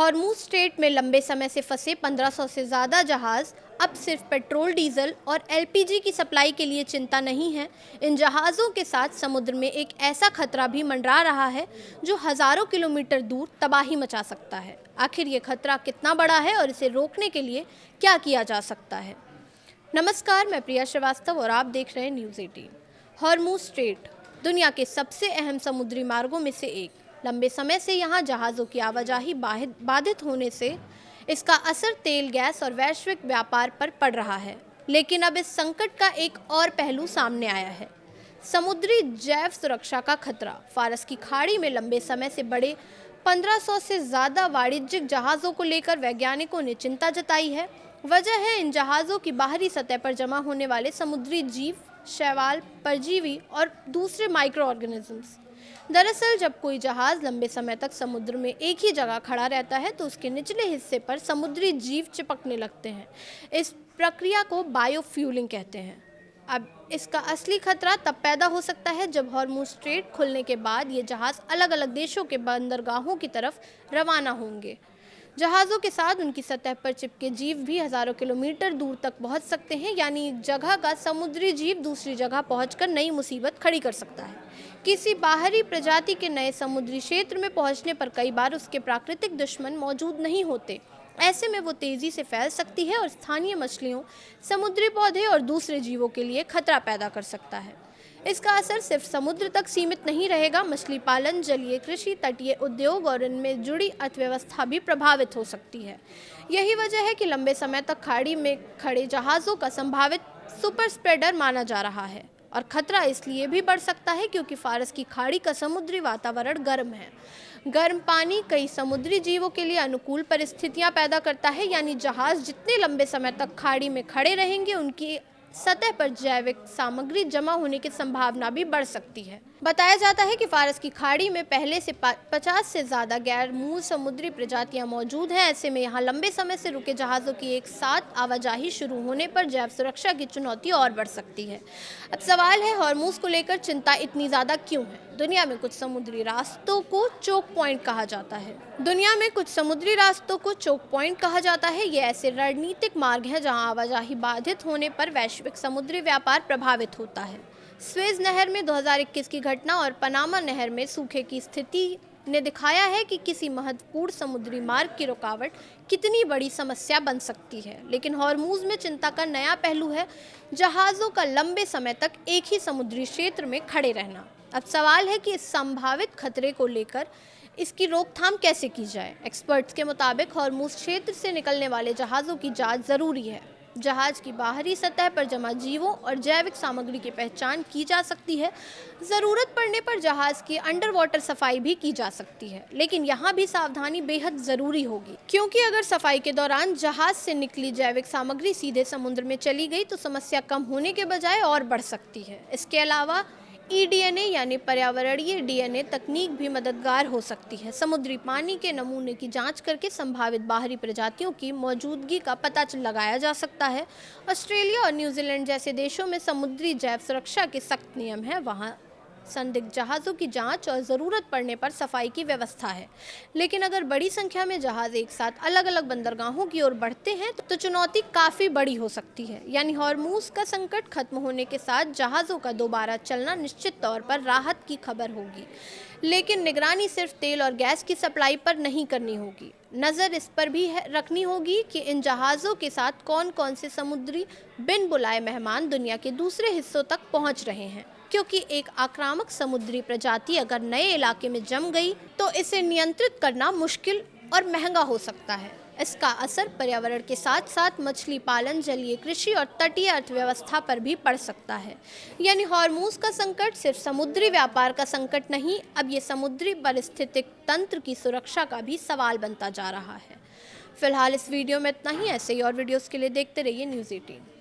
Hormuz straight में लंबे समय से फंसे 1500 से ज़्यादा जहाज़ अब सिर्फ पेट्रोल, डीजल और एलपीजी की सप्लाई के लिए चिंता नहीं है। इन जहाज़ों के साथ समुद्र में एक ऐसा खतरा भी मंडरा रहा है जो हज़ारों किलोमीटर दूर तबाही मचा सकता है। आखिर ये खतरा कितना बड़ा है और इसे रोकने के लिए क्या किया जा सकता है? नमस्कार, मैं प्रिया श्रीवास्तव और आप देख रहे हैं न्यूज़ 18। हॉर्मुज़ स्ट्रेट दुनिया के सबसे अहम समुद्री मार्गों में से एक। लंबे समय से यहाँ जहाज़ों की आवाजाही बाधित होने से इसका असर तेल, गैस और वैश्विक व्यापार पर पड़ रहा है। लेकिन अब इस संकट का एक और पहलू सामने आया है, समुद्री जैव सुरक्षा का खतरा। फारस की खाड़ी में लंबे समय से बड़े 1500 से ज़्यादा वाणिज्यिक जहाज़ों को लेकर वैज्ञानिकों ने चिंता जताई है। वजह है इन जहाज़ों की बाहरी सतह पर जमा होने वाले समुद्री जीव, शैवाल, परजीवी और दूसरे माइक्रो ऑर्गेनिजम्स। दरअसल जब कोई जहाज़ लंबे समय तक समुद्र में एक ही जगह खड़ा रहता है तो उसके निचले हिस्से पर समुद्री जीव चिपकने लगते हैं। इस प्रक्रिया को बायोफ्यूलिंग कहते हैं। अब इसका असली खतरा तब पैदा हो सकता है जब हॉर्मुज़ स्ट्रेट खुलने के बाद ये जहाज़ अलग अलग देशों के बंदरगाहों की तरफ रवाना होंगे। जहाज़ों के साथ उनकी सतह पर चिपके जीव भी हज़ारों किलोमीटर दूर तक पहुंच सकते हैं, यानी एक जगह का समुद्री जीव दूसरी जगह पहुंचकर नई मुसीबत खड़ी कर सकता है। किसी बाहरी प्रजाति के नए समुद्री क्षेत्र में पहुंचने पर कई बार उसके प्राकृतिक दुश्मन मौजूद नहीं होते। ऐसे में वो तेज़ी से फैल सकती है और स्थानीय मछलियों, समुद्री पौधे और दूसरे जीवों के लिए खतरा पैदा कर सकता है। इसका असर सिर्फ समुद्र तक सीमित नहीं रहेगा। मछली पालन, जलीय कृषि, तटीय उद्योग और इनमें जुड़ी अर्थव्यवस्था भी प्रभावित हो सकती है। यही वजह है कि लंबे समय तक खाड़ी में खड़े जहाज़ों का संभावित सुपर स्प्रेडर माना जा रहा है। और खतरा इसलिए भी बढ़ सकता है क्योंकि फारस की खाड़ी का समुद्री वातावरण गर्म है। गर्म पानी कई समुद्री जीवों के लिए अनुकूल परिस्थितियां पैदा करता है, यानी जहाज़ जितने लंबे समय तक खाड़ी में खड़े रहेंगे उनकी सतह पर जैविक सामग्री जमा होने की संभावना भी बढ़ सकती है। बताया जाता है कि फारस की खाड़ी में पहले से 50 से ज़्यादा गैर मूल समुद्री प्रजातियां मौजूद हैं। ऐसे में यहाँ लंबे समय से रुके जहाज़ों की एक साथ आवाजाही शुरू होने पर जैव सुरक्षा की चुनौती और बढ़ सकती है। अब सवाल है, हॉर्मुज़ को लेकर चिंता इतनी ज़्यादा क्यों है? दुनिया में कुछ समुद्री रास्तों को चोक पॉइंट कहा जाता है। ये ऐसे रणनीतिक मार्ग हैं जहां आवाजाही बाधित होने पर वैश्विक समुद्री व्यापार प्रभावित होता है। स्वेज नहर में 2021 की घटना और पनामा नहर में सूखे की स्थिति ने दिखाया है कि किसी महत्वपूर्ण समुद्री मार्ग की रुकावट कितनी बड़ी समस्या बन सकती है। लेकिन हॉर्मुज़ में चिंता का नया पहलू है, जहाज़ों का लंबे समय तक एक ही समुद्री क्षेत्र में खड़े रहना। अब सवाल है कि इस संभावित खतरे को लेकर इसकी रोकथाम कैसे की जाए। एक्सपर्ट्स के मुताबिक हॉर्मुज़ क्षेत्र से निकलने वाले जहाज़ों की जांच ज़रूरी है। जहाज़ की बाहरी सतह पर जमा जीवों और जैविक सामग्री की पहचान की जा सकती है। ज़रूरत पड़ने पर जहाज़ की अंडर वाटर सफाई भी की जा सकती है, लेकिन यहाँ भी सावधानी बेहद ज़रूरी होगी, क्योंकि अगर सफाई के दौरान जहाज़ से निकली जैविक सामग्री सीधे समुद्र में चली गई तो समस्या कम होने के बजाय और बढ़ सकती है। इसके अलावा ईडीएनए यानी पर्यावरणीय डीएनए तकनीक भी मददगार हो सकती है। समुद्री पानी के नमूने की जांच करके संभावित बाहरी प्रजातियों की मौजूदगी का पता लगाया जा सकता है। ऑस्ट्रेलिया और न्यूजीलैंड जैसे देशों में समुद्री जैव सुरक्षा के सख्त नियम हैं। वहाँ संदिग्ध जहाज़ों की जांच और ज़रूरत पड़ने पर सफाई की व्यवस्था है। लेकिन अगर बड़ी संख्या में जहाज़ एक साथ अलग अलग बंदरगाहों की ओर बढ़ते हैं तो चुनौती काफ़ी बड़ी हो सकती है। यानी हॉर्मुज़ का संकट खत्म होने के साथ जहाज़ों का दोबारा चलना निश्चित तौर पर राहत की खबर होगी। लेकिन निगरानी सिर्फ तेल और गैस की सप्लाई पर नहीं करनी होगी। नज़र इस पर भी रखनी होगी कि इन जहाज़ों के साथ कौन कौन से समुद्री बिन बुलाए मेहमान दुनिया के दूसरे हिस्सों तक पहुंच रहे हैं, क्योंकि एक आक्रामक समुद्री प्रजाति अगर नए इलाके में जम गई तो इसे नियंत्रित करना मुश्किल और महंगा हो सकता है। इसका असर पर्यावरण के साथ साथ मछली पालन, जलीय कृषि और तटीय अर्थव्यवस्था पर भी पड़ सकता है। यानी हॉर्मुज़ का संकट सिर्फ समुद्री व्यापार का संकट नहीं, अब ये समुद्री पारिस्थितिक तंत्र की सुरक्षा का भी सवाल बनता जा रहा है। फिलहाल इस वीडियो में इतना ही। ऐसे ही और वीडियोस के लिए देखते रहिए न्यूज़ 18।